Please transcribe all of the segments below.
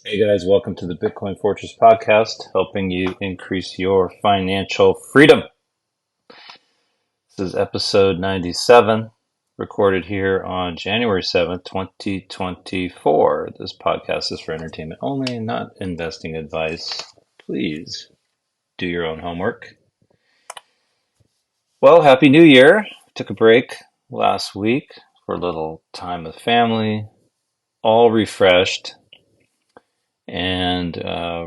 Hey guys, welcome to the Bitcoin Fortress podcast, helping you increase your financial freedom. This is episode 97, recorded here on January 7th, 2024. This podcast is for entertainment only, not investing advice. Please do your own homework. Well, Happy New Year. Took a break last week for a little time with family, all refreshed and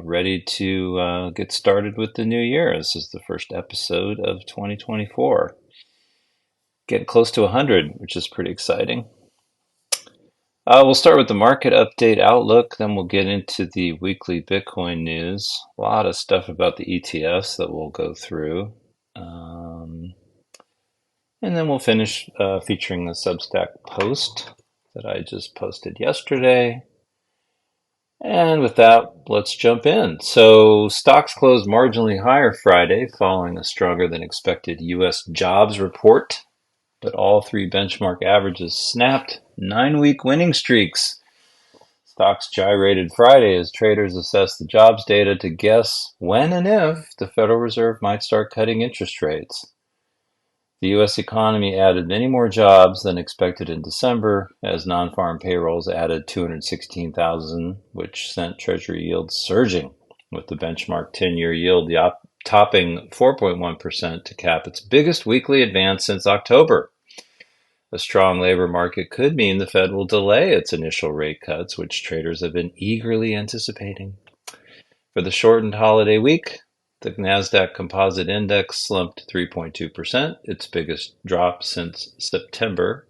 ready to get started with the new year. This is the first episode of 2024. Getting close to 100, which is pretty exciting. We'll start with the market update outlook, then we'll get into the weekly Bitcoin news. A lot of stuff about the ETFs that we'll go through. And then we'll finish featuring the Substack post that I just posted yesterday. And with that, let's jump in. So stocks closed marginally higher Friday following a stronger than expected U.S. jobs report, but all three benchmark averages snapped 9-week winning streaks. Stocks gyrated Friday as traders assessed the jobs data to guess when and if the Federal Reserve might start cutting interest rates. The U.S. economy added many more jobs than expected in December, as non-farm payrolls added 216,000, which sent Treasury yields surging, with the benchmark 10-year yield topping 4.1% to cap its biggest weekly advance since October. A strong labor market could mean the Fed will delay its initial rate cuts, which traders have been eagerly anticipating. For the shortened holiday week, the Nasdaq Composite Index slumped 3.2%, its biggest drop since September,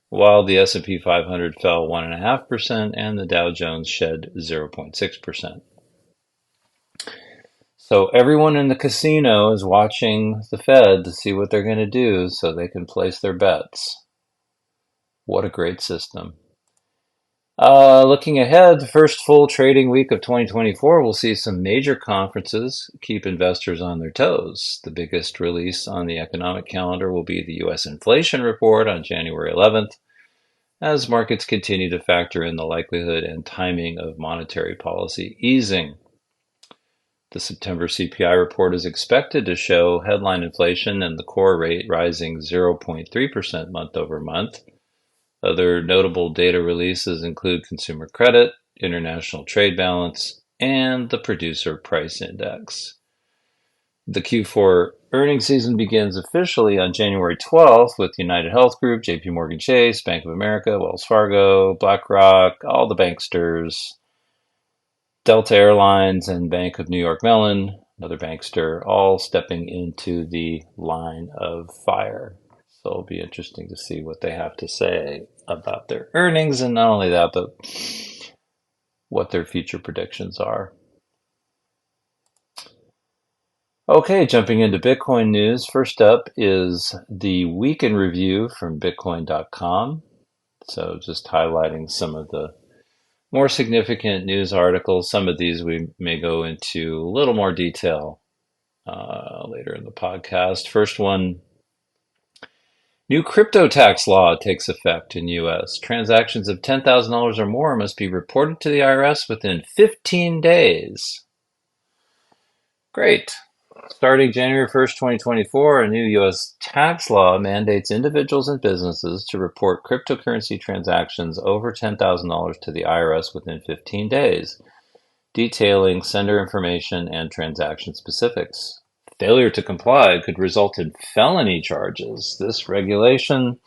while the S&P 500 fell 1.5% and the Dow Jones shed 0.6%. So everyone in the casino is watching the Fed to see what they're going to do so they can place their bets. What a great system. Looking ahead, the first full trading week of 2024 will see some major conferences keep investors on their toes. The biggest release on the economic calendar will be the U.S. inflation report on January 11th, as markets continue to factor in the likelihood and timing of monetary policy easing. The September CPI report is expected to show headline inflation and the core rate rising 0.3% month over month. Other notable data releases include consumer credit, international trade balance, and the producer price index. The Q4 earnings season begins officially on January 12th with United Health Group, JP Morgan Chase, Bank of America, Wells Fargo, Blackrock, all the banksters, Delta Airlines, and Bank of New York Mellon, another bankster, all stepping into the line of fire. So it'll be interesting to see what they have to say about their earnings, and not only that, but what their future predictions are. Okay, jumping into Bitcoin news. First up is the week in review from Bitcoin.com. So just highlighting some of the more significant news articles. Some of these we may go into a little more detail later in the podcast. First one. New crypto tax law takes effect in U.S. Transactions of $10,000 or more must be reported to the IRS within 15 days. Great. Starting January 1st, 2024, a new U.S. tax law mandates individuals and businesses to report cryptocurrency transactions over $10,000 to the IRS within 15 days, detailing sender information and transaction specifics. Failure to comply could result in felony charges. This regulation,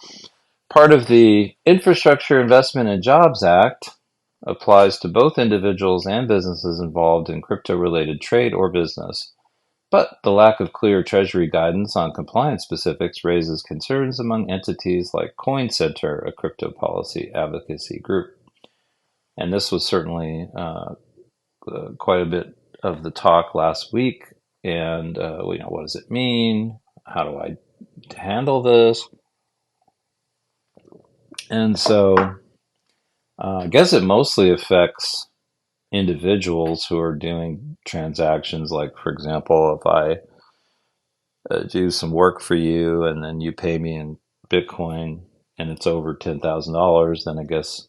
part of the Infrastructure Investment and Jobs Act, applies to both individuals and businesses involved in crypto-related trade or business. But the lack of clear Treasury guidance on compliance specifics raises concerns among entities like Coin Center, a crypto policy advocacy group. And this was certainly quite a bit of the talk last week. And, what does it mean? How do I handle this? And so I guess it mostly affects individuals who are doing transactions. Like, for example, if I do some work for you and then you pay me in Bitcoin and it's over $10,000, then I guess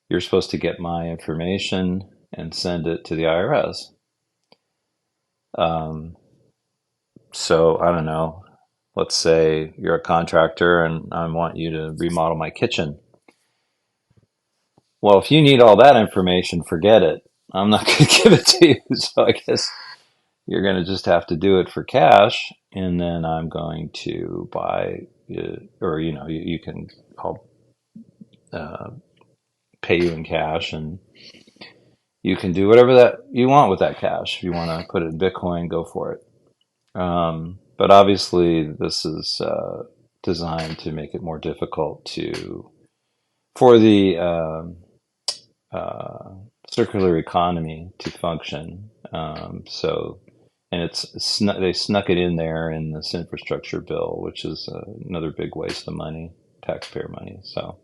you're supposed to get my information and send it to the IRS. So I don't know. Let's say you're a contractor and I want you to remodel my kitchen. Well, if you need all that information, forget it. I'm not going to give it to you. So I guess you're going to just have to do it for cash, and then I'm going to buy, or you can, I'll pay you in cash, and you can do whatever that you want with that cash. If you want to put it in Bitcoin, go for it. But obviously, this is designed to make it more difficult for the circular economy to function. And they snuck it in there in this infrastructure bill, which is another big waste of money, taxpayer money. So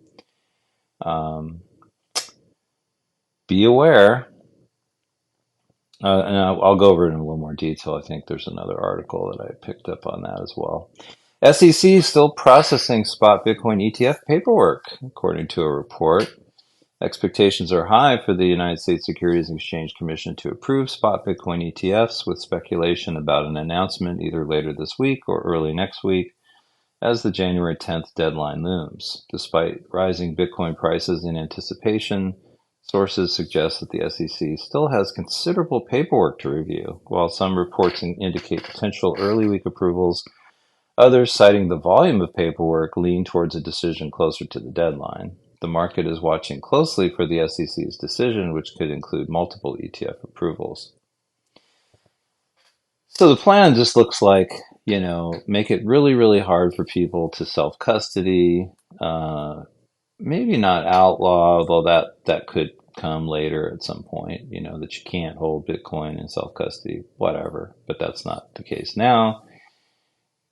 be aware. And I'll go over it in a little more detail. I think there's another article that I picked up on that as well. SEC is still processing spot Bitcoin ETF paperwork, according to a report. Expectations are high for the United States Securities and Exchange Commission to approve spot Bitcoin ETFs, with speculation about an announcement either later this week or early next week as the January 10th deadline looms. Despite rising Bitcoin prices in anticipation, sources suggest that the SEC still has considerable paperwork to review. While some reports indicate potential early week approvals, others, citing the volume of paperwork, lean towards a decision closer to the deadline. The market is watching closely for the SEC's decision, which could include multiple ETF approvals. So the plan just looks like, make it really, really hard for people to self-custody, maybe not outlaw, although that could come later at some point, that you can't hold Bitcoin in self-custody, whatever, but that's not the case now.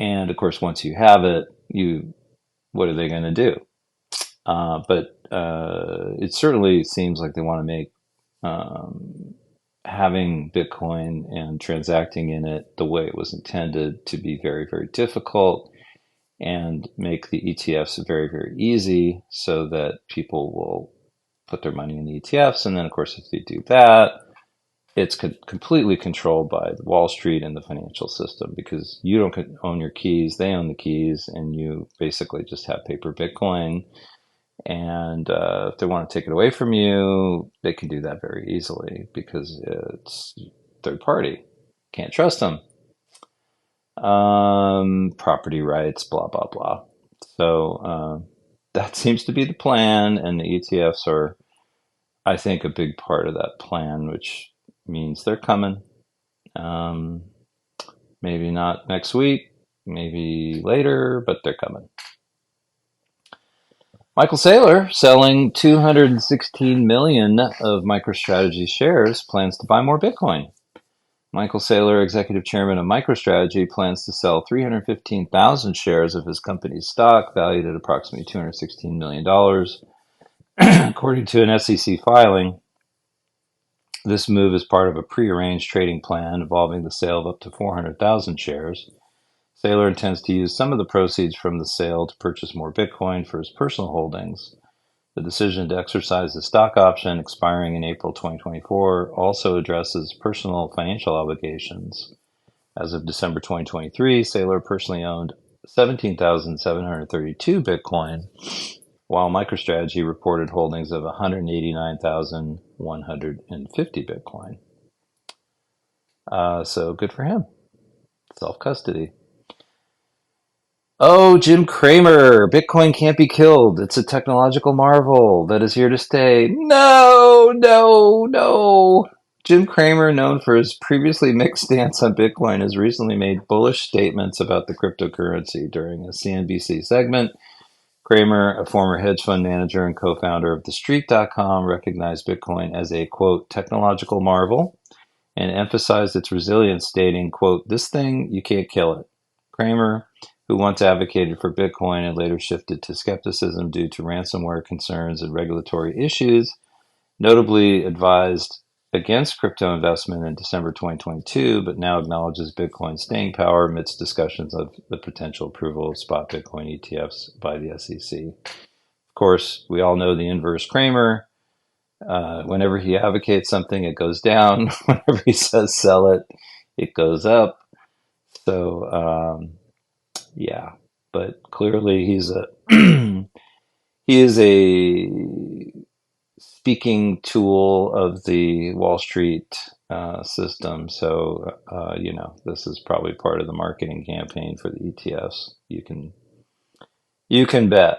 And of course, once you have it, what are they going to do? But it certainly seems like they want to make having Bitcoin and transacting in it the way it was intended to be very, very difficult, and make the ETFs very, very easy so that people will put their money in the ETFs. And then, of course, if they do that, it's completely controlled by Wall Street and the financial system, because you don't own your keys, they own the keys, and you basically just have paper Bitcoin. And if they want to take it away from you, they can do that very easily because it's third party. Can't trust them. Property rights, blah, blah, blah. So that seems to be the plan, and the ETFs are, I think, a big part of that plan, which means they're coming. Maybe not next week, maybe later, but they're coming. Michael Saylor, selling 216 million of MicroStrategy shares, plans to buy more Bitcoin. Michael Saylor, executive chairman of MicroStrategy, plans to sell 315,000 shares of his company's stock, valued at approximately $216 million. According to an SEC filing, this move is part of a prearranged trading plan involving the sale of up to 400,000 shares. Saylor intends to use some of the proceeds from the sale to purchase more Bitcoin for his personal holdings. The decision to exercise the stock option expiring in April 2024 also addresses personal financial obligations. As of December 2023, Saylor personally owned 17,732 Bitcoin, while MicroStrategy reported holdings of 189,150 Bitcoin. So good for him. Self-custody. Oh, Jim Cramer, Bitcoin can't be killed. It's a technological marvel that is here to stay. No, no, no. Jim Cramer, known for his previously mixed stance on Bitcoin, has recently made bullish statements about the cryptocurrency during a CNBC segment. Cramer, a former hedge fund manager and co-founder of TheStreet.com, recognized Bitcoin as a, quote, technological marvel and emphasized its resilience, stating, quote, this thing, you can't kill it. Cramer, who once advocated for Bitcoin and later shifted to skepticism due to ransomware concerns and regulatory issues, notably advised against crypto investment in December 2022, but now acknowledges Bitcoin's staying power amidst discussions of the potential approval of spot Bitcoin ETFs by the SEC. Of course, we all know the inverse Cramer. Whenever he advocates something, it goes down. Whenever he says sell it, it goes up. So yeah, but clearly he's a he is a speaking tool of the Wall Street system. So this is probably part of the marketing campaign for the ETFs. You can bet.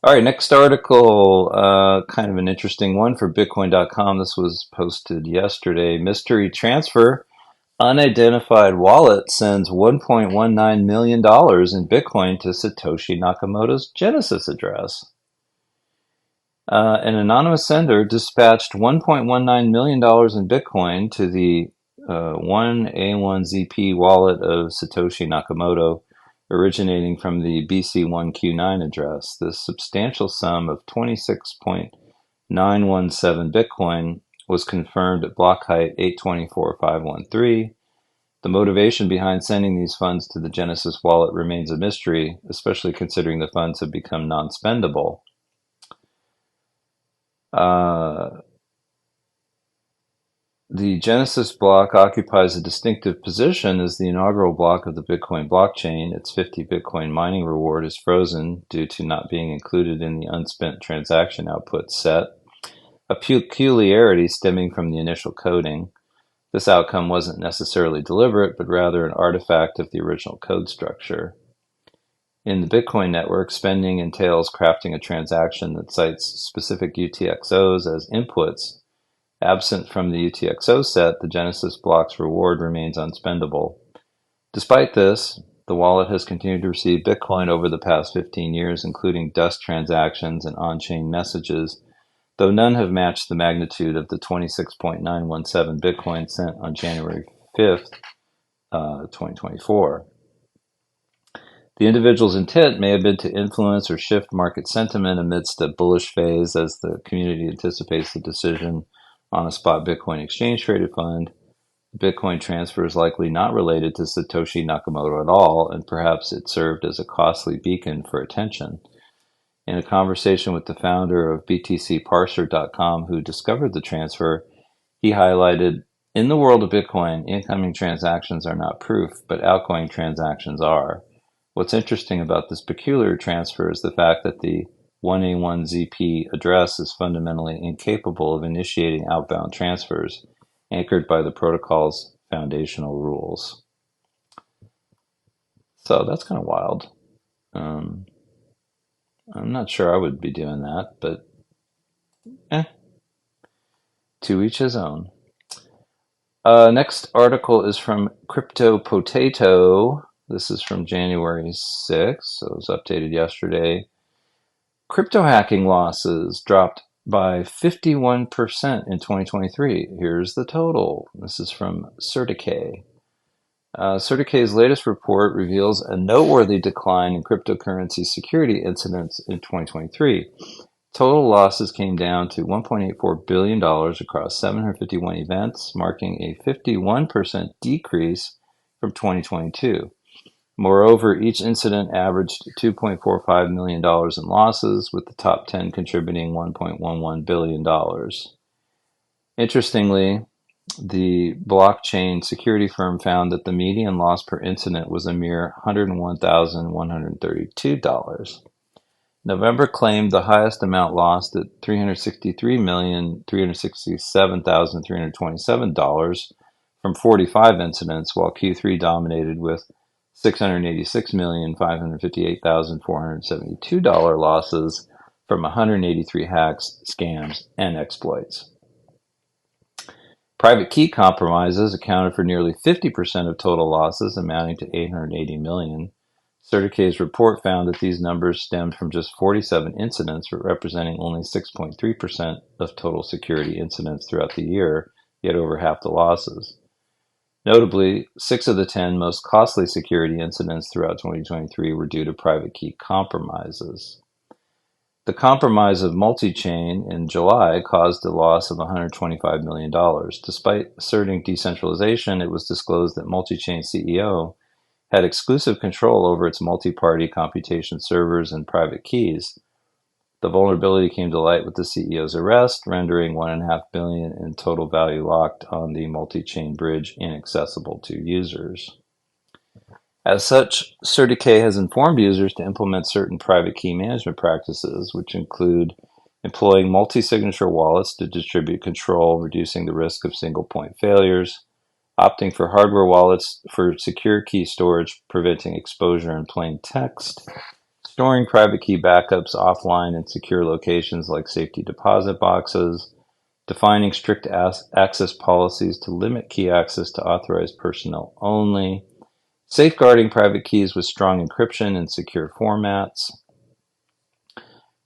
All right, next article, kind of an interesting one for Bitcoin.com. This was posted yesterday. Mystery transfer. Unidentified wallet sends $1.19 million in Bitcoin to Satoshi Nakamoto's Genesis address. An anonymous sender dispatched $1.19 million in Bitcoin to the 1A1ZP wallet of Satoshi Nakamoto, originating from the BC1Q9 address. This substantial sum of 26.917 Bitcoin was confirmed at block height 824.513. The motivation behind sending these funds to the Genesis wallet remains a mystery, especially considering the funds have become non-spendable. The Genesis block occupies a distinctive position as the inaugural block of the Bitcoin blockchain. Its 50 Bitcoin mining reward is frozen due to not being included in the unspent transaction output set, a peculiarity stemming from the initial coding. This outcome wasn't necessarily deliberate, but rather an artifact of the original code structure. In the Bitcoin network, spending entails crafting a transaction that cites specific UTXOs as inputs. Absent from the UTXO set, the Genesis block's reward remains unspendable. Despite this, the wallet has continued to receive Bitcoin over the past 15 years, including dust transactions and on-chain messages, though none have matched the magnitude of the 26.917 Bitcoin sent on January 5th, 2024. The individual's intent may have been to influence or shift market sentiment amidst a bullish phase as the community anticipates the decision on a spot Bitcoin exchange traded fund. The Bitcoin transfer is likely not related to Satoshi Nakamoto at all, and perhaps it served as a costly beacon for attention. In a conversation with the founder of BTCparser.com, who discovered the transfer, he highlighted, in the world of Bitcoin, incoming transactions are not proof, but outgoing transactions are. What's interesting about this peculiar transfer is the fact that the 1A1ZP address is fundamentally incapable of initiating outbound transfers, anchored by the protocol's foundational rules. So that's kind of wild. I'm not sure I would be doing that, but to each his own. Next article is from Crypto Potato. This is from January 6th, so it was updated yesterday. Crypto hacking losses dropped by 51% in 2023. Here's the total. This is from CertiK. CertiK's latest report reveals a noteworthy decline in cryptocurrency security incidents in 2023. Total losses came down to $1.84 billion across 751 events, marking a 51% decrease from 2022. Moreover, each incident averaged $2.45 million in losses, with the top 10 contributing $1.11 billion. Interestingly, the blockchain security firm found that the median loss per incident was a mere $101,132. November claimed the highest amount lost at $363,367,327 from 45 incidents, while Q3 dominated with $686,558,472 losses from 183 hacks, scams, and exploits. Private key compromises accounted for nearly 50% of total losses, amounting to $880 million. CertiK's report found that these numbers stemmed from just 47 incidents, representing only 6.3% of total security incidents throughout the year, yet over half the losses. Notably, 6 of the 10 most costly security incidents throughout 2023 were due to private key compromises. The compromise of multi-chain in July caused a loss of $125 million. Despite asserting decentralization, it was disclosed that multi-chain CEO had exclusive control over its multi-party computation servers and private keys. The vulnerability came to light with the CEO's arrest, rendering $1.5 billion in total value locked on the multi-chain bridge inaccessible to users. As such, CertiK has informed users to implement certain private key management practices, which include employing multi-signature wallets to distribute control, reducing the risk of single-point failures, opting for hardware wallets for secure key storage, preventing exposure in plain text, storing private key backups offline in secure locations like safety deposit boxes, defining strict access policies to limit key access to authorized personnel only, safeguarding private keys with strong encryption in secure formats,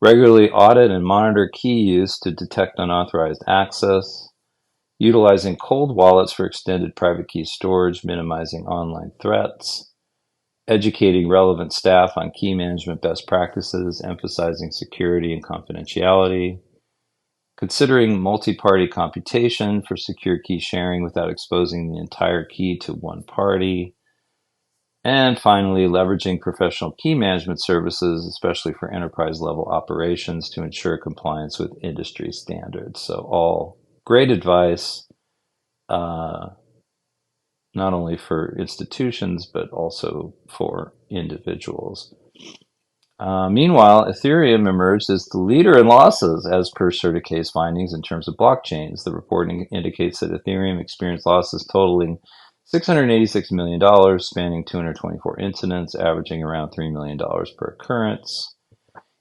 regularly audit and monitor key use to detect unauthorized access, utilizing cold wallets for extended private key storage, minimizing online threats, educating relevant staff on key management best practices, emphasizing security and confidentiality, considering multi-party computation for secure key sharing without exposing the entire key to one party, and finally, leveraging professional key management services, especially for enterprise-level operations, to ensure compliance with industry standards. So all great advice, not only for institutions, but also for individuals. Meanwhile, Ethereum emerged as the leader in losses as per CertiK's findings in terms of blockchains. The reporting indicates that Ethereum experienced losses totaling $686 million, spanning 224 incidents, averaging around $3 million per occurrence.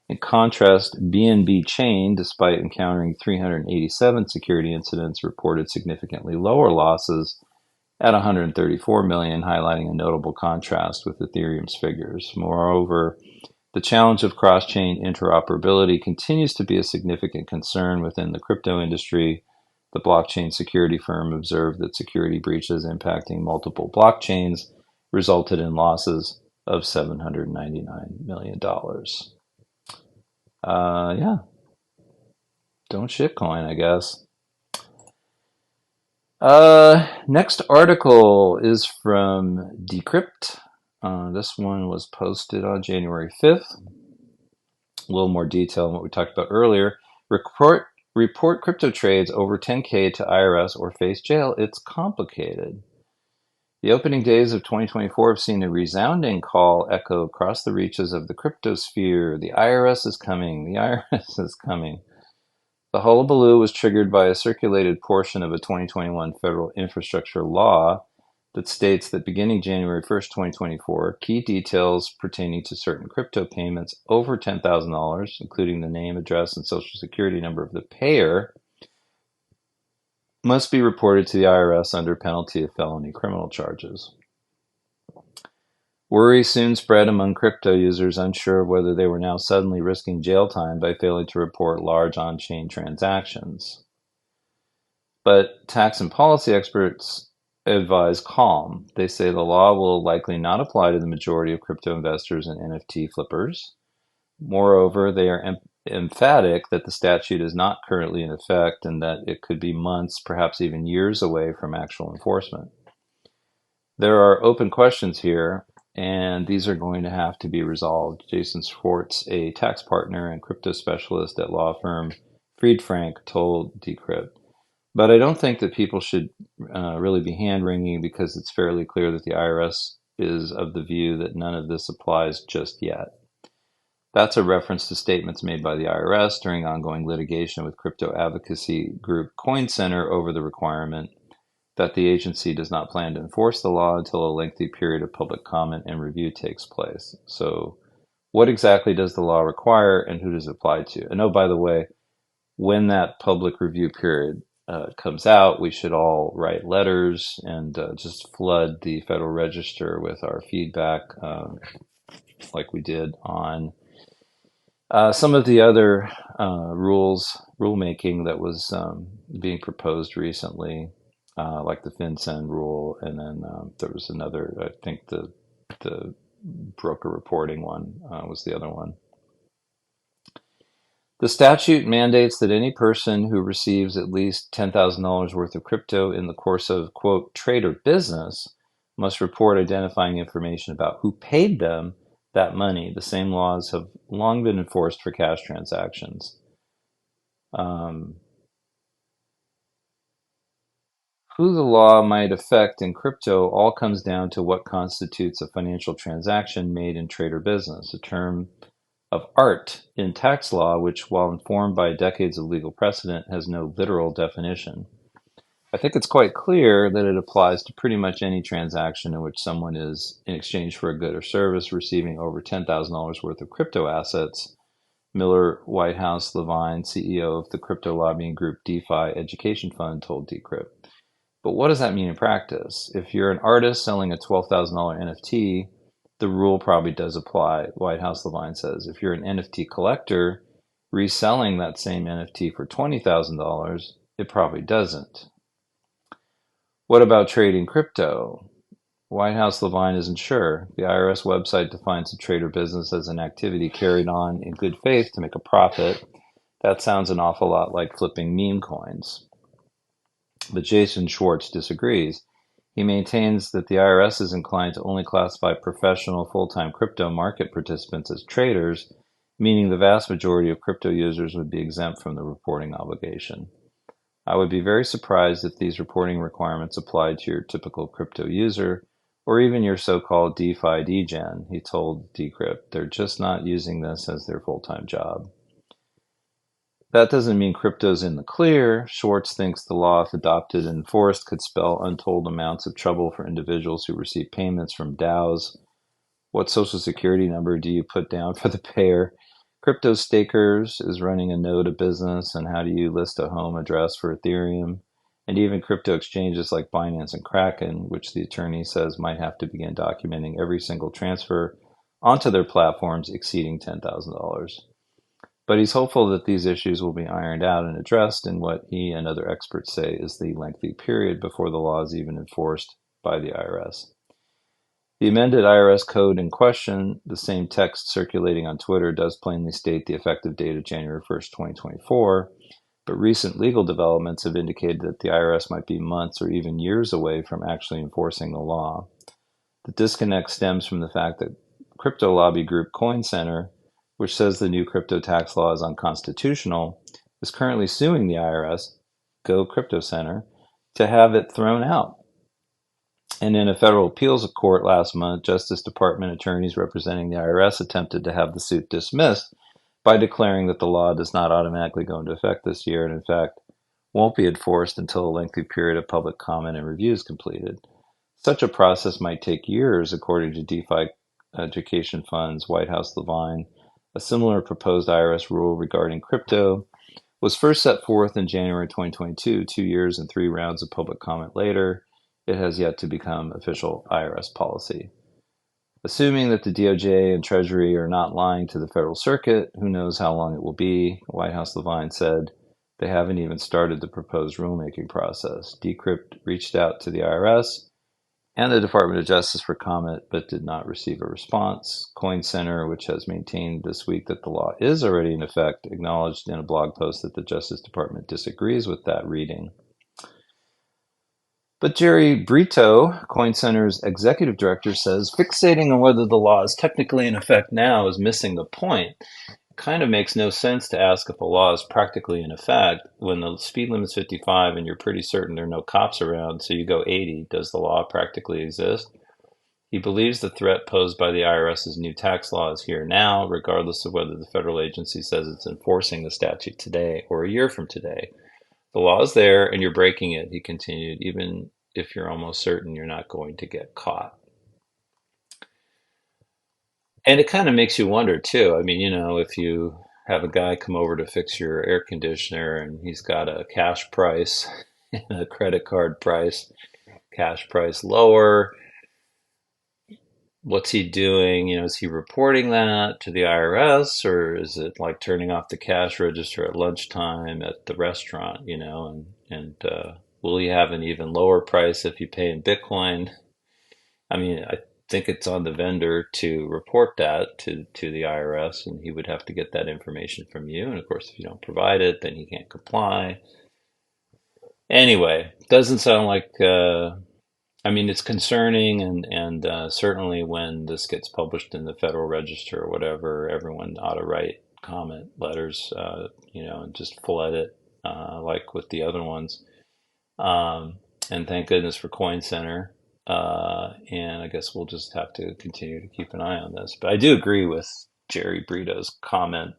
In contrast, BNB Chain, despite encountering 387 security incidents, reported significantly lower losses at 134 million, highlighting a notable contrast with Ethereum's figures. Moreover, the challenge of cross-chain interoperability continues to be a significant concern within the crypto industry. The blockchain security firm observed that security breaches impacting multiple blockchains resulted in losses of $799 million. Yeah, don't shitcoin, I guess. Next article is from Decrypt. This one was posted on January 5th. A little more detail on what we talked about earlier. Report crypto trades over 10K to IRS or face jail. It's complicated. The opening days of 2024 have seen a resounding call echo across the reaches of the crypto sphere. The IRS is coming. The IRS is coming. The hullabaloo was triggered by a circulated portion of a 2021 federal infrastructure law that states that beginning January 1st, 2024, key details pertaining to certain crypto payments over $10,000, including the name, address, and social security number of the payer, must be reported to the IRS under penalty of felony criminal charges. Worry soon spread among crypto users unsure of whether they were now suddenly risking jail time by failing to report large on-chain transactions. But tax and policy experts advise calm. They say the law will likely not apply to the majority of crypto investors and NFT flippers. Moreover, they are emphatic that the statute is not currently in effect and that it could be months, perhaps even years away from actual enforcement. There are open questions here, and these are going to have to be resolved. Jason Schwartz, a tax partner and crypto specialist at law firm Fried Frank, told Decrypt. But I don't think that people should really be hand-wringing because it's fairly clear that the IRS is of the view that none of this applies just yet. That's a reference to statements made by the IRS during ongoing litigation with crypto advocacy group Coin Center over the requirement that the agency does not plan to enforce the law until a lengthy period of public comment and review takes place. So what exactly does the law require and who does it apply to? And oh, by the way, when that public review period comes out, we should all write letters and just flood the Federal Register with our feedback like we did on some of the other rulemaking that was being proposed recently, like the FinCEN rule, and then there was another, I think the broker reporting one was the other one. The statute mandates that any person who receives at least $10,000 worth of crypto in the course of, quote, trade or business must report identifying information about who paid them that money. The same laws have long been enforced for cash transactions. Who the law might affect in crypto all comes down to what constitutes a financial transaction made in trade or business, a term of art in tax law, which, while informed by decades of legal precedent, has no literal definition. I think it's quite clear that it applies to pretty much any transaction in which someone is, in exchange for a good or service, receiving over $10,000 worth of crypto assets. Miller Whitehouse Levine, CEO of the crypto lobbying group DeFi Education Fund, told Decrypt. But what does that mean in practice? If you're an artist selling a $12,000 NFT, the rule probably does apply, Whitehouse Levine says. If you're an NFT collector reselling that same NFT for $20,000, it probably doesn't. What about trading crypto? Whitehouse Levine isn't sure. The IRS website defines a trade or business as an activity carried on in good faith to make a profit. That sounds an awful lot like flipping meme coins. But Jason Schwartz disagrees. He maintains that the IRS is inclined to only classify professional full-time crypto market participants as traders, meaning the vast majority of crypto users would be exempt from the reporting obligation. I would be very surprised if these reporting requirements applied to your typical crypto user, or even your so-called DeFi degen, he told Decrypt. They're just not using this as their full-time job. That doesn't mean crypto's in the clear. Schwartz thinks the law, if adopted and enforced, could spell untold amounts of trouble for individuals who receive payments from DAOs. What social security number do you put down for the payer? Crypto Stakers is running a node of business, and how do you list a home address for Ethereum? And even crypto exchanges like Binance and Kraken, which the attorney says might have to begin documenting every single transfer onto their platforms exceeding $10,000. But he's hopeful that these issues will be ironed out and addressed in what he and other experts say is the lengthy period before the law is even enforced by the IRS. The amended IRS code in question, the same text circulating on Twitter, does plainly state the effective date of January 1st, 2024, but recent legal developments have indicated that the IRS might be months or even years away from actually enforcing the law. The disconnect stems from the fact that crypto lobby group Coin Center, which says the new crypto tax law is unconstitutional, is currently suing the IRS, Go Crypto Center, to have it thrown out. And in a federal appeals court last month, Justice Department attorneys representing the IRS attempted to have the suit dismissed by declaring that the law does not automatically go into effect this year and, in fact, won't be enforced until a lengthy period of public comment and review is completed. Such a process might take years, according to DeFi Education Fund's Whitehouse Levine. A similar proposed IRS rule regarding crypto was first set forth in January 2022, 2 years and 3 rounds of public comment later. It has yet to become official IRS policy. Assuming that the DOJ and Treasury are not lying to the Federal Circuit, who knows how long it will be, Whitehouse Levine said they haven't even started the proposed rulemaking process. Decrypt reached out to the IRS and the Department of Justice for comment, but did not receive a response. Coin Center, which has maintained this week that the law is already in effect, acknowledged in a blog post that the Justice Department disagrees with that reading. But Jerry Brito, Coin Center's executive director, says fixating on whether the law is technically in effect now is missing the point. It kind of makes no sense to ask if a law is practically in effect when the speed limit is 55 and you're pretty certain there are no cops around, so you go 80. Does the law practically exist? He believes the threat posed by the IRS's new tax law is here now, regardless of whether the federal agency says it's enforcing the statute today or a year from today. The law is there and you're breaking it, he continued, even if you're almost certain you're not going to get caught. And it kind of makes you wonder too. I mean, if you have a guy come over to fix your air conditioner and he's got a cash price and a credit card price, cash price lower, what's he doing? Is he reporting that to the IRS, or is it like turning off the cash register at lunchtime at the restaurant, and will he have an even lower price if you pay in Bitcoin? I mean, I think it's on the vendor to report that to the IRS, and he would have to get that information from you. And of course, if you don't provide it, then he can't comply. Anyway, doesn't sound like I mean, it's concerning, and certainly when this gets published in the Federal Register or whatever, everyone ought to write comment letters, and just flood it, like with the other ones. And thank goodness for Coin Center. And I guess we'll just have to continue to keep an eye on this. But I do agree with Jerry Brito's comment.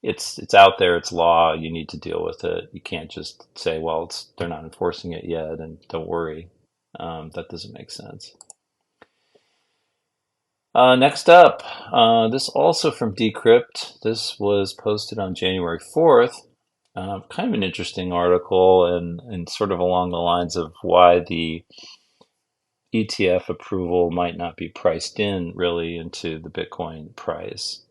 It's out there. It's law. You need to deal with it. You can't just say, well, they're not enforcing it yet, and don't worry. That doesn't make sense. Next up, this also from Decrypt. This was posted on January 4th. Kind of an interesting article, and sort of along the lines of why the ETF approval might not be priced in really into the Bitcoin price.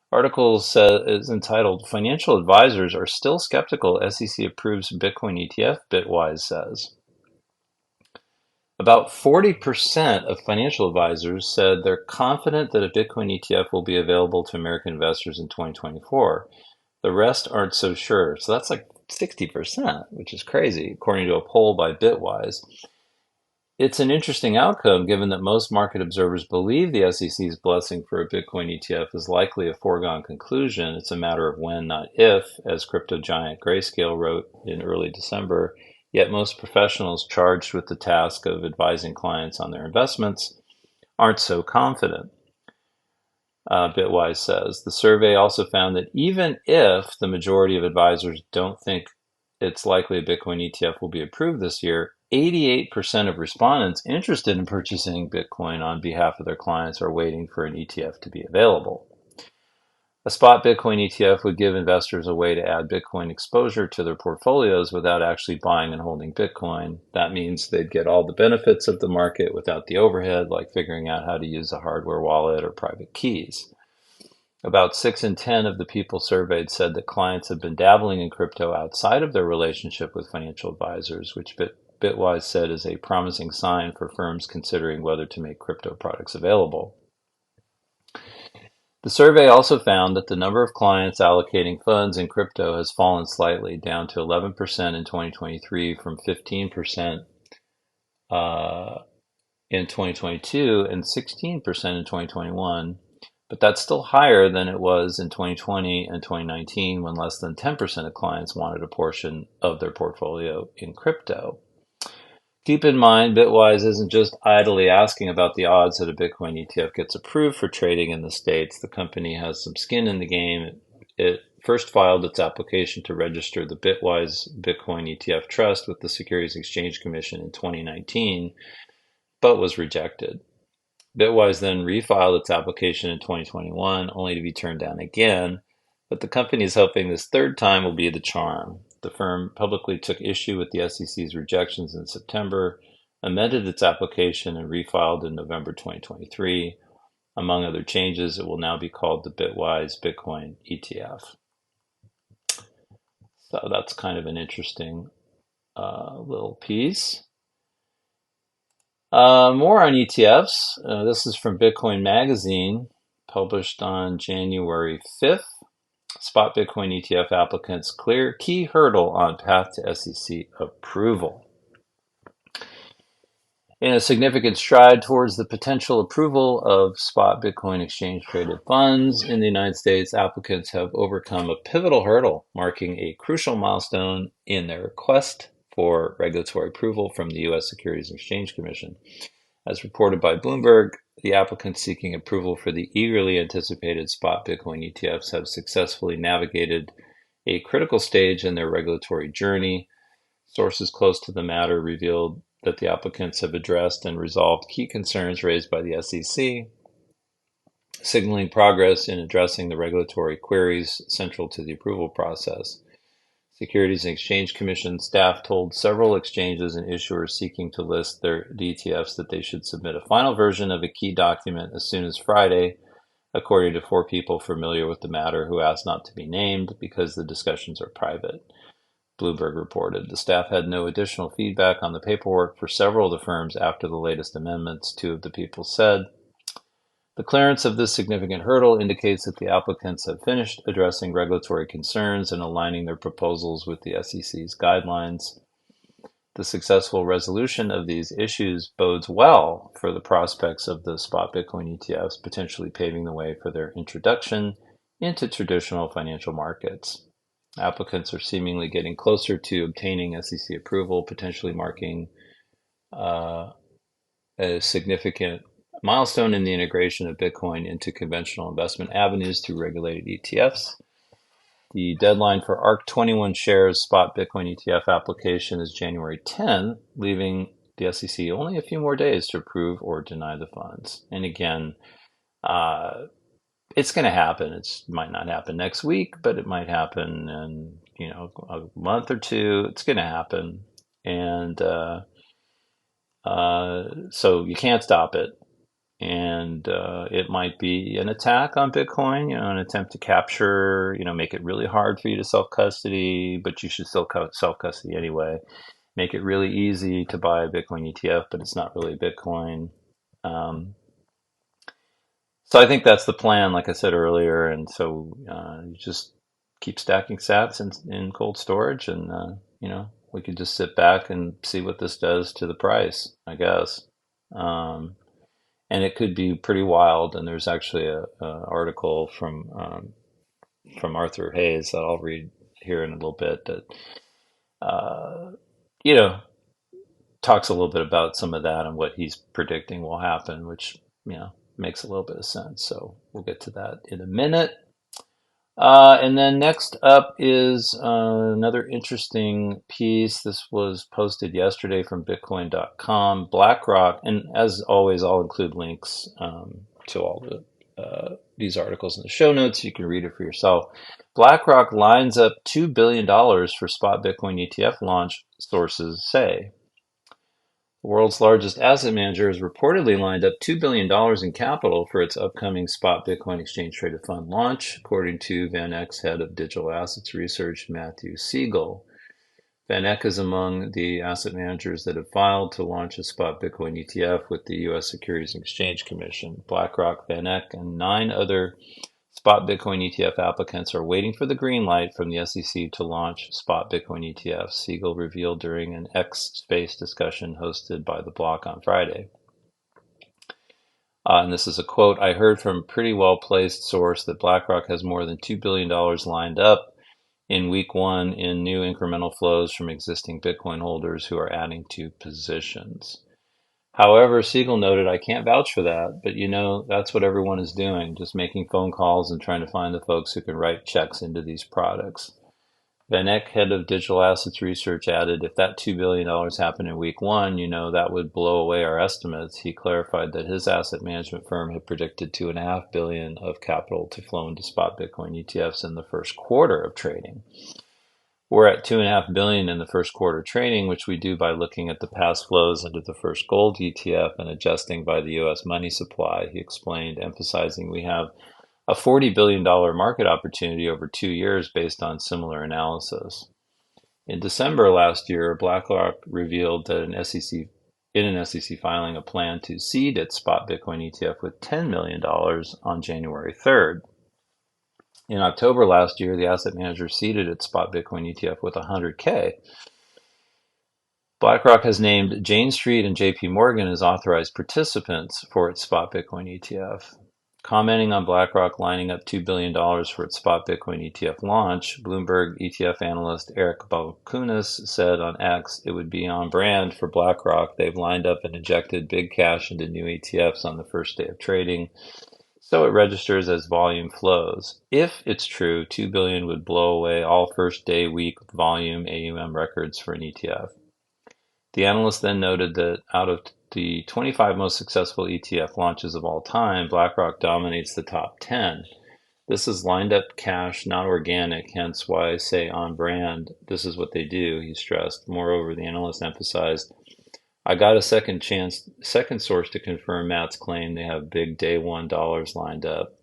Article is entitled "Financial Advisors Are Still Skeptical SEC Approves Bitcoin ETF," Bitwise says. About 40% of financial advisors said they're confident that a Bitcoin ETF will be available to American investors in 2024. The rest aren't so sure. So that's like 60%, which is crazy, according to a poll by Bitwise. It's an interesting outcome given that most market observers believe the SEC's blessing for a Bitcoin ETF is likely a foregone conclusion. It's a matter of when, not if, as crypto giant Grayscale wrote in early December. Yet most professionals charged with the task of advising clients on their investments aren't so confident. Bitwise says. The survey also found that even if the majority of advisors don't think it's likely a Bitcoin ETF will be approved this year, 88% of respondents interested in purchasing Bitcoin on behalf of their clients are waiting for an ETF to be available. A spot Bitcoin ETF would give investors a way to add Bitcoin exposure to their portfolios without actually buying and holding Bitcoin. That means they'd get all the benefits of the market without the overhead, like figuring out how to use a hardware wallet or private keys. About 6 in 10 of the people surveyed said that clients have been dabbling in crypto outside of their relationship with financial advisors, which Bitwise said is a promising sign for firms considering whether to make crypto products available. The survey also found that the number of clients allocating funds in crypto has fallen slightly, down to 11% in 2023 from 15% in 2022 and 16% in 2021. But that's still higher than it was in 2020 and 2019, when less than 10% of clients wanted a portion of their portfolio in crypto. Keep in mind, Bitwise isn't just idly asking about the odds that a Bitcoin ETF gets approved for trading in the States. The company has some skin in the game. It first filed its application to register the Bitwise Bitcoin ETF Trust with the Securities Exchange Commission in 2019, but was rejected. Bitwise then refiled its application in 2021, only to be turned down again, but the company is hoping this third time will be the charm. The firm publicly took issue with the SEC's rejections in September, amended its application, and refiled in November 2023. Among other changes, it will now be called the Bitwise Bitcoin ETF. So that's kind of an interesting little piece. More on ETFs. This is from Bitcoin Magazine, published on January 5th. Spot Bitcoin ETF applicants clear key hurdle on path to SEC approval. In a significant stride towards the potential approval of spot Bitcoin exchange traded funds in the United States, applicants have overcome a pivotal hurdle, marking a crucial milestone in their quest for regulatory approval from the U.S. Securities and Exchange Commission. As reported by Bloomberg, the applicants seeking approval for the eagerly anticipated spot Bitcoin ETFs have successfully navigated a critical stage in their regulatory journey. Sources close to the matter revealed that the applicants have addressed and resolved key concerns raised by the SEC, signaling progress in addressing the regulatory queries central to the approval process. Securities and Exchange Commission staff told several exchanges and issuers seeking to list their ETFs that they should submit a final version of a key document as soon as Friday, according to 4 people familiar with the matter who asked not to be named because the discussions are private. Bloomberg reported. The staff had no additional feedback on the paperwork for several of the firms after the latest amendments, 2 of the people said. The clearance of this significant hurdle indicates that the applicants have finished addressing regulatory concerns and aligning their proposals with the SEC's guidelines. The successful resolution of these issues bodes well for the prospects of the spot Bitcoin ETFs, potentially paving the way for their introduction into traditional financial markets. Applicants are seemingly getting closer to obtaining SEC approval, potentially marking a significant milestone in the integration of Bitcoin into conventional investment avenues through regulated ETFs. The deadline for ARC21 shares spot Bitcoin ETF application is January 10, leaving the SEC only a few more days to approve or deny the funds. And again, it's going to happen. It might not happen next week, but it might happen in a month or two. It's going to happen, and so you can't stop it. And it might be an attack on Bitcoin, an attempt to capture, make it really hard for you to self-custody, but you should still self-custody anyway. Make it really easy to buy a Bitcoin ETF, but it's not really Bitcoin. So I think that's the plan, like I said earlier. And so you just keep stacking sats in cold storage, and we could just sit back and see what this does to the price, I guess. And it could be pretty wild. And there's actually a article from Arthur Hayes that I'll read here in a little bit that talks a little bit about some of that and what he's predicting will happen, which makes a little bit of sense. So we'll get to that in a minute. And then next up is another interesting piece. This was posted yesterday from Bitcoin.com. Blackrock, and as always, I'll include links to all these articles in the show notes. You can read it for yourself. BlackRock lines up $2 billion for spot Bitcoin ETF launch, sources say. The world's largest asset manager has reportedly lined up $2 billion in capital for its upcoming spot Bitcoin exchange-traded fund launch, according to VanEck's head of digital assets research, Matthew Siegel. VanEck is among the asset managers that have filed to launch a spot Bitcoin ETF with the U.S. Securities and Exchange Commission. BlackRock, VanEck, and 9 other spot Bitcoin ETF applicants are waiting for the green light from the SEC to launch spot Bitcoin ETFs, Siegel revealed during an X Space discussion hosted by The Block on Friday. And this is a quote, "I heard from a pretty well-placed source that BlackRock has more than $2 billion lined up in week one in new incremental flows from existing Bitcoin holders who are adding to positions." However, Siegel noted, "I can't vouch for that, but that's what everyone is doing, just making phone calls and trying to find the folks who can write checks into these products." VanEck, head of digital assets research, added, "If that $2 billion happened in week one, that would blow away our estimates." He clarified that his asset management firm had predicted $2.5 billion of capital to flow into spot Bitcoin ETFs in the first quarter of trading. "We're at $2.5 billion in the first quarter trading, which we do by looking at the past flows into the first gold ETF and adjusting by the U.S. money supply," he explained, emphasizing we have a $40 billion market opportunity over 2 years based on similar analysis. In December last year, BlackRock revealed that in an SEC filing a plan to seed its spot Bitcoin ETF with $10 million on January 3rd. In October last year, the asset manager seeded its spot Bitcoin ETF with $100K. BlackRock has named Jane Street and JP Morgan as authorized participants for its spot Bitcoin ETF. Commenting on BlackRock lining up $2 billion for its spot Bitcoin ETF launch, Bloomberg ETF analyst Eric Balkunas said on X it would be on brand for BlackRock. They've lined up and injected big cash into new ETFs on the first day of trading, so it registers as volume flows. If it's true, $2 billion would blow away all first day week volume AUM records for an ETF. The analyst then noted that out of the 25 most successful ETF launches of all time, BlackRock dominates the top 10. This is lined up cash, not organic, hence why I say on brand. This is what they do, he stressed. Moreover, the analyst emphasized, "I got a second source to confirm Matt's claim they have big day one dollars lined up."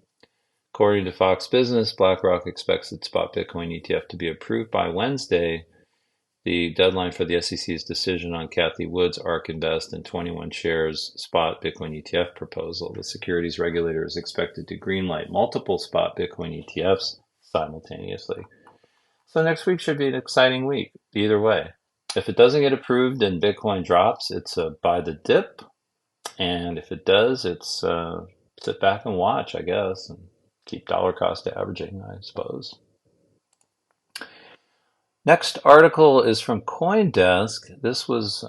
According to Fox Business, BlackRock expects its spot Bitcoin ETF to be approved by Wednesday, the deadline for the SEC's decision on Cathie Wood's ARK Invest and 21 shares spot Bitcoin ETF proposal. The securities regulator is expected to greenlight multiple spot Bitcoin ETFs simultaneously. So next week should be an exciting week, either way. If it doesn't get approved and Bitcoin drops, it's a buy the dip. And if it does, it's sit back and watch, I guess, and keep dollar cost averaging, I suppose. Next article is from CoinDesk. This was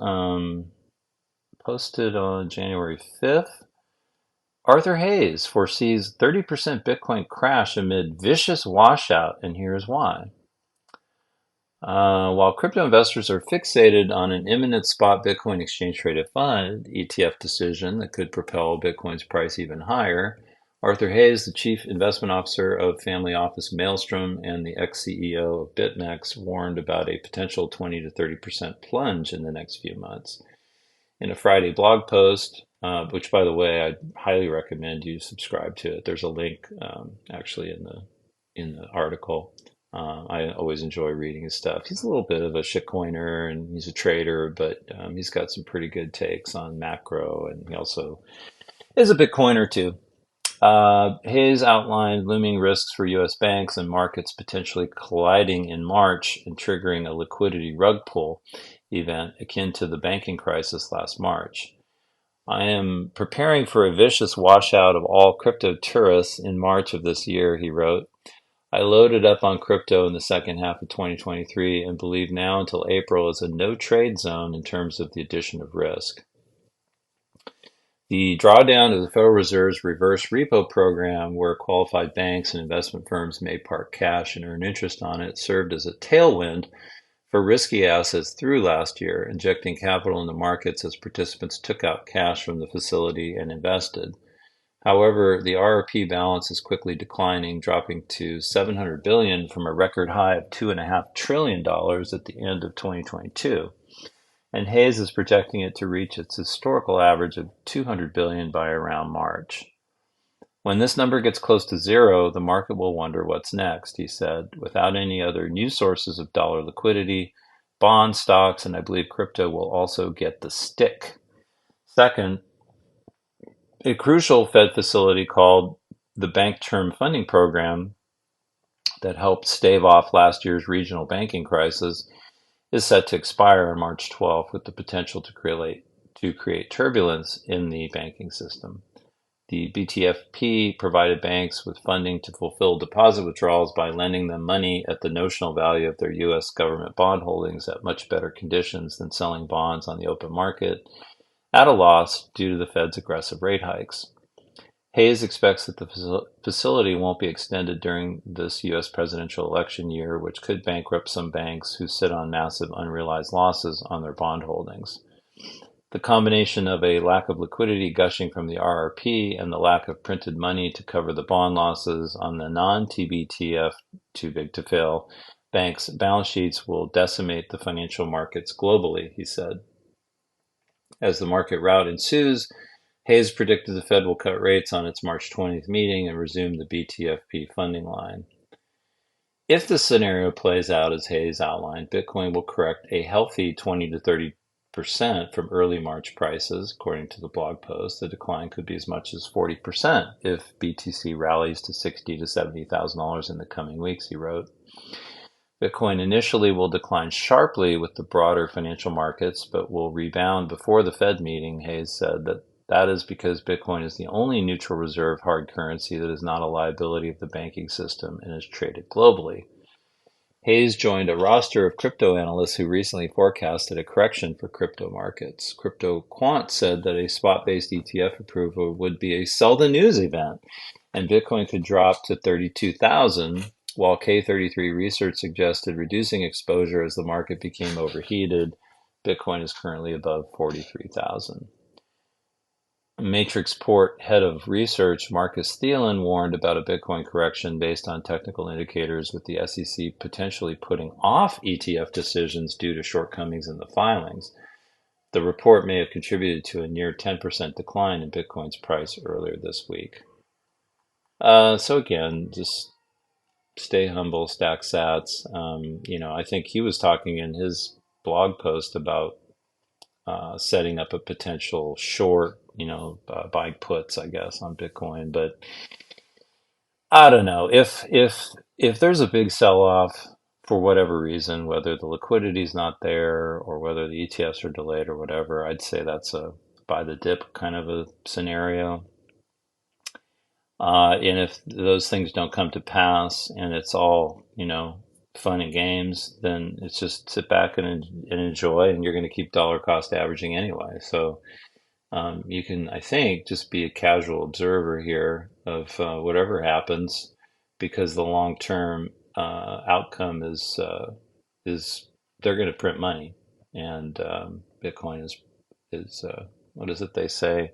posted on January 5th. Arthur Hayes foresees 30% Bitcoin crash amid vicious washout, and here's why. While crypto investors are fixated on an imminent spot Bitcoin exchange traded fund ETF decision that could propel Bitcoin's price even higher, Arthur Hayes, the chief investment officer of family office Maelstrom and the ex-CEO of BitMEX, warned about a potential 20 to 30% plunge in the next few months. In a Friday blog post, which, by the way, I highly recommend you subscribe to it. There's a link actually in the article. I always enjoy reading his stuff. He's a little bit of a shitcoiner and he's a trader, but he's got some pretty good takes on macro, and he also is a Bitcoiner too. Hayes outlined looming risks for U.S. banks and markets potentially colliding in March and triggering a liquidity rug pull event akin to the banking crisis last March. I am preparing for a vicious washout of all crypto tourists in March of this year, he wrote. I loaded up on crypto in the second half of 2023 and believe now until April is a no trade zone in terms of the addition of risk. The drawdown of the Federal Reserve's reverse repo program, where qualified banks and investment firms may park cash and earn interest on it, served as a tailwind for risky assets through last year, injecting capital in the markets as participants took out cash from the facility and invested. However, the RRP balance is quickly declining, dropping to 700 billion from a record high of $2.5 trillion at the end of 2022. And Hayes is projecting it to reach its historical average of 200 billion by around March. When this number gets close to zero, the market will wonder what's next, he said. Without any other new sources of dollar liquidity, bonds, stocks, and I believe crypto will also get the stick. Second, a crucial Fed facility called the Bank Term Funding Program that helped stave off last year's regional banking crisis is set to expire on March 12th with the potential to create turbulence in the banking system. The BTFP provided banks with funding to fulfill deposit withdrawals by lending them money at the notional value of their U.S. government bond holdings at much better conditions than selling bonds on the open market at a loss due to the Fed's aggressive rate hikes. Hayes expects that the facility won't be extended during this U.S. presidential election year, which could bankrupt some banks who sit on massive unrealized losses on their bond holdings. The combination of a lack of liquidity gushing from the RRP and the lack of printed money to cover the bond losses on the non-TBTF, too big to fail, banks' balance sheets will decimate the financial markets globally, he said. As the market rout ensues, Hayes predicted the Fed will cut rates on its March 20th meeting and resume the BTFP funding line. If the scenario plays out as Hayes outlined, Bitcoin will correct a healthy 20 to 30% from early March prices, according to the blog post. The decline could be as much as 40% if BTC rallies to $60,000 to $70,000 in the coming weeks, he wrote. Bitcoin initially will decline sharply with the broader financial markets, but will rebound before the Fed meeting, Hayes said. That is because Bitcoin is the only neutral reserve hard currency that is not a liability of the banking system and is traded globally. Hayes joined a roster of crypto analysts who recently forecasted a correction for crypto markets. Crypto Quant said that a spot-based ETF approval would be a sell the news event, and Bitcoin could drop to 32,000, while K33 Research suggested reducing exposure as the market became overheated. Bitcoin is currently above 43,000. Matrixport head of research Marcus Thielen warned about a Bitcoin correction based on technical indicators, with the SEC potentially putting off ETF decisions due to shortcomings in the filings. The report may have contributed to a near 10% decline in Bitcoin's price earlier this week. So again, just stay humble, stack sats. I think he was talking in his blog post about setting up a potential short, buying puts, I guess, on Bitcoin. But I don't know if there's a big sell-off for whatever reason, whether the liquidity is not there or whether the ETFs are delayed or whatever, I'd say that's a buy the dip kind of a scenario. And if those things don't come to pass and it's all, fun and games, then it's just sit back and enjoy, and you're going to keep dollar cost averaging anyway. So you can, I think, just be a casual observer here of whatever happens, because the long term outcome is they're going to print money, and Bitcoin is what is it they say?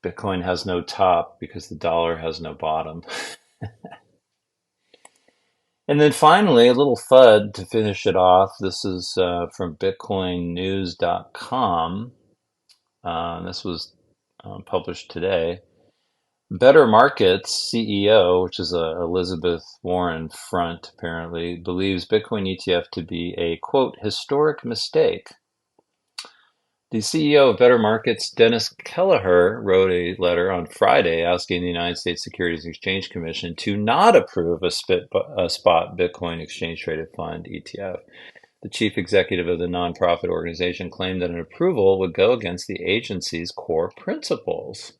Bitcoin has no top because the dollar has no bottom. And then finally, a little FUD to finish it off. This is from bitcoinnews.com. This was published today. Better Markets CEO, which is Elizabeth Warren front apparently, believes Bitcoin ETF to be a, quote, historic mistake. The CEO of Better Markets, Dennis Kelleher, wrote a letter on Friday asking the United States Securities and Exchange Commission to not approve a spot Bitcoin exchange-traded fund ETF. The chief executive of the nonprofit organization claimed that an approval would go against the agency's core principles.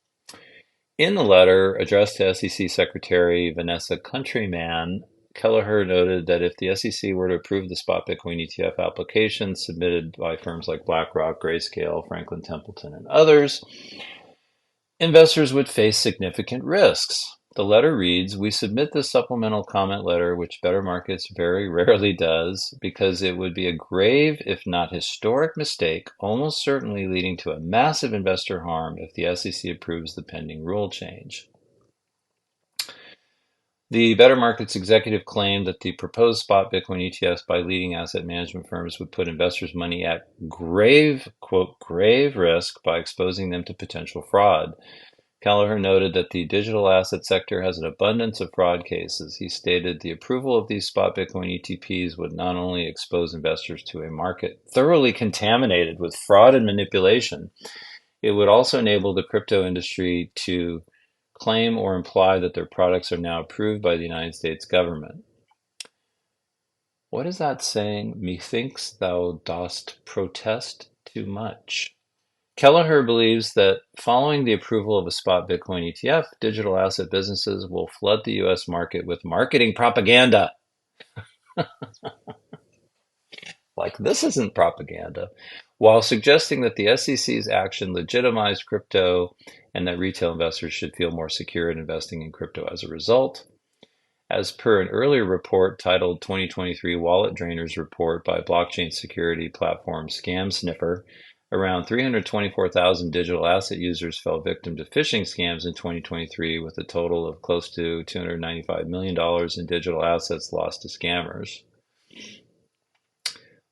In the letter addressed to SEC Secretary Vanessa Countryman, Kelleher noted that if the SEC were to approve the spot Bitcoin ETF application submitted by firms like Blackrock, Grayscale, Franklin Templeton, and others, investors would face significant risks. The letter reads, "We submit this supplemental comment letter, which Better Markets very rarely does, because it would be a grave, if not historic mistake, almost certainly leading to a massive investor harm if the SEC approves the pending rule change." The Better Markets executive claimed that the proposed spot Bitcoin ETFs by leading asset management firms would put investors' money at grave, quote, grave risk by exposing them to potential fraud. Kelleher noted that the digital asset sector has an abundance of fraud cases. He stated the approval of these spot Bitcoin ETPs would not only expose investors to a market thoroughly contaminated with fraud and manipulation, it would also enable the crypto industry to claim or imply that their products are now approved by the United States government. What is that saying? Methinks thou dost protest too much. Kelleher believes that following the approval of a spot Bitcoin ETF, digital asset businesses will flood the U.S. market with marketing propaganda. Like, this isn't propaganda, while suggesting that the SEC's action legitimized crypto and that retail investors should feel more secure in investing in crypto as a result. As per an earlier report titled 2023 Wallet Drainers Report by blockchain security platform Scam Sniffer, around 324,000 digital asset users fell victim to phishing scams in 2023, with a total of close to $295 million in digital assets lost to scammers.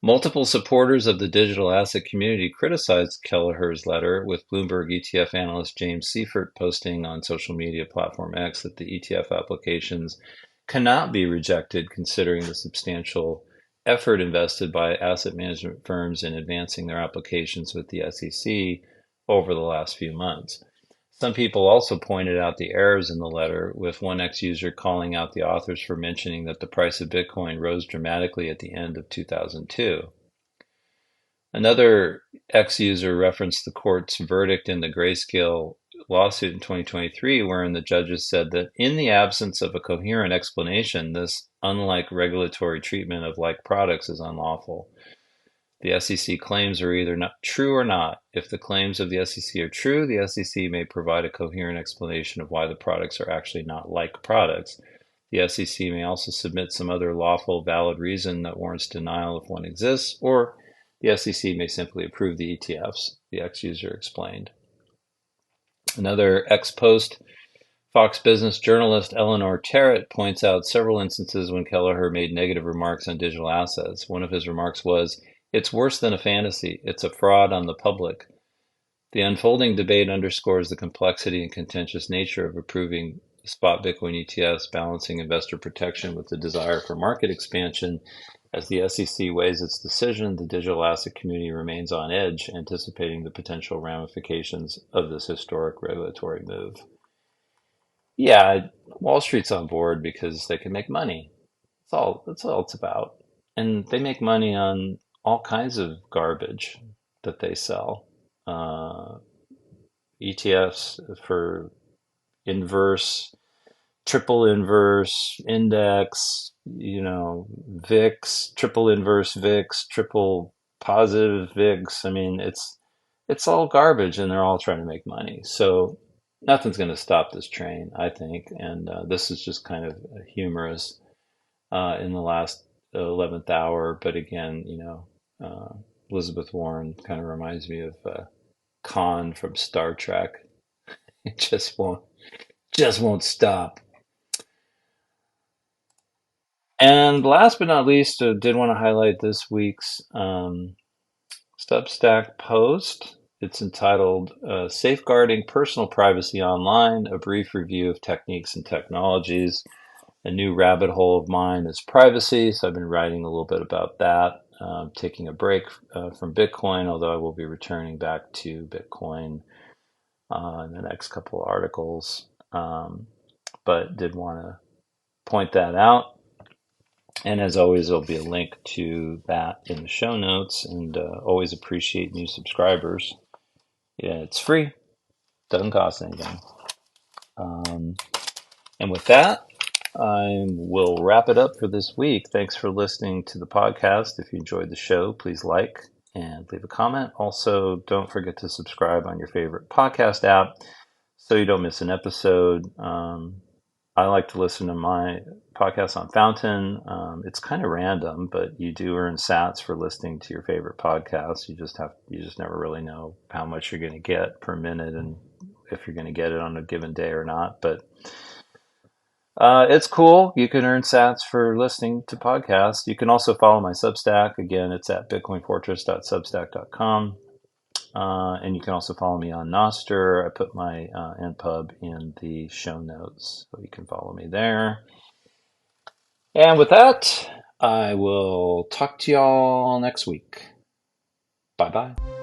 Multiple supporters of the digital asset community criticized Kelleher's letter, with Bloomberg ETF analyst James Seifert posting on social media platform X that the ETF applications cannot be rejected considering the substantial effort invested by asset management firms in advancing their applications with the SEC over the last few months. Some people also pointed out the errors in the letter, with one ex-user calling out the authors for mentioning that the price of Bitcoin rose dramatically at the end of 2002. Another ex-user referenced the court's verdict in the Grayscale lawsuit in 2023, wherein the judges said that in the absence of a coherent explanation, this unlike regulatory treatment of like products is unlawful. The SEC claims are either not true or not. If the claims of the SEC are true, the SEC may provide a coherent explanation of why the products are actually not like products. The SEC may also submit some other lawful, valid reason that warrants denial if one exists, or the SEC may simply approve the ETFs, the ex-user explained. Another ex-post Fox Business journalist Eleanor Terrett points out several instances when Kelleher made negative remarks on digital assets. One of his remarks was, "It's worse than a fantasy. It's a fraud on the public." The unfolding debate underscores the complexity and contentious nature of approving spot Bitcoin ETFs, balancing investor protection with the desire for market expansion. As the SEC weighs its decision, the digital asset community remains on edge, anticipating the potential ramifications of this historic regulatory move. Yeah, Wall Street's on board because they can make money. That's all it's about. And they make money on all kinds of garbage that they sell. ETFs for inverse, triple inverse index, VIX, triple inverse VIX, triple positive VIX. I mean, it's all garbage, and they're all trying to make money. So nothing's going to stop this train, I think. And this is just kind of humorous in the last 11th hour. But again, Elizabeth Warren kind of reminds me of Khan from Star Trek. It just won't stop. And last but not least, did want to highlight this week's Substack post. It's entitled Safeguarding Personal Privacy Online, a brief review of techniques and technologies. A new rabbit hole of mine is privacy, so I've been writing a little bit about that. Taking a break from Bitcoin, although I will be returning back to Bitcoin in the next couple of articles. But did want to point that out. And as always, there'll be a link to that in the show notes. And always appreciate new subscribers. Yeah, it's free, doesn't cost anything. And with that, I will wrap it up for this week. Thanks for listening to the podcast. If you enjoyed the show, please like and leave a comment. Also, don't forget to subscribe on your favorite podcast app so you don't miss an episode. I like to listen to my podcast on Fountain. It's kind of random, but you do earn sats for listening to your favorite podcast. You just never really know how much you're going to get per minute and if you're going to get it on a given day or not. But it's cool. You can earn sats for listening to podcasts. You can also follow my Substack. Again, it's at bitcoinfortress.substack.com. And you can also follow me on Nostr. I put my NPub in the show notes, so you can follow me there. And with that, I will talk to y'all next week. Bye-bye.